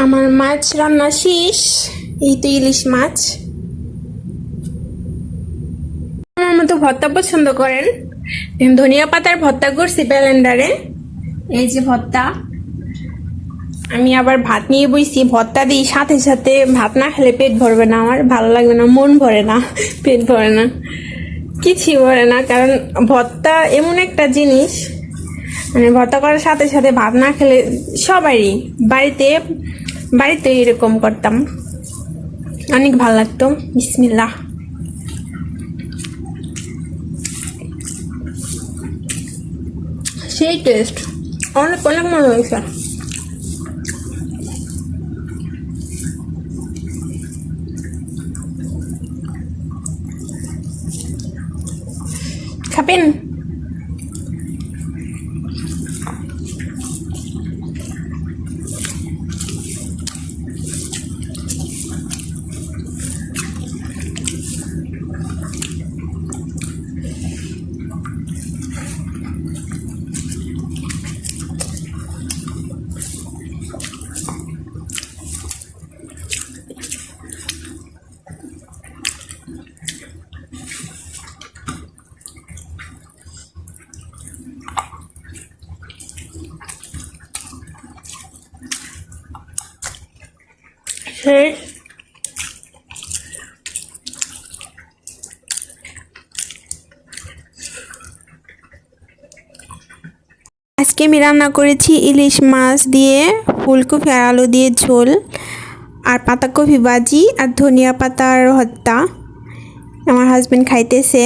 আমার মাছ রান্না শেষ। এই তো ইলিশ মাছ। আমার মতো ভর্তা পছন্দ করেন, ধনিয়া পাতার ভর্তা করছি ব্লেন্ডারে। এই যে ভর্তা। আমি আবার ভাত নিয়ে বইছি, ভর্তা দিই সাথে সাথে। ভাত না খেলে পেট ভরবে না, আমার ভালো লাগবে না, মন ভরে না, পেট ভরে না, কিছুই ভরে না। কারণ ভর্তা এমন একটা জিনিস, মানে ভর্তা করার সাথে সাথে ভাত না খেলে সবারই বাড়িতে এরকম করতাম, অনেক ভালো লাগতো। বিসমিল্লাহ। সেই টেস্ট, অনেক অনেক মনে হয়েছে। খাবেন? শেষ। আজকে আমি রান্না করেছি ইলিশ মাছ দিয়ে ফুলকপি আর আলু দিয়ে ঝোল, আর পাতাকপি ভাজি, আর ধনিয়া পাতার ভর্তা। আমার হাজবেন্ড খাইতেছে।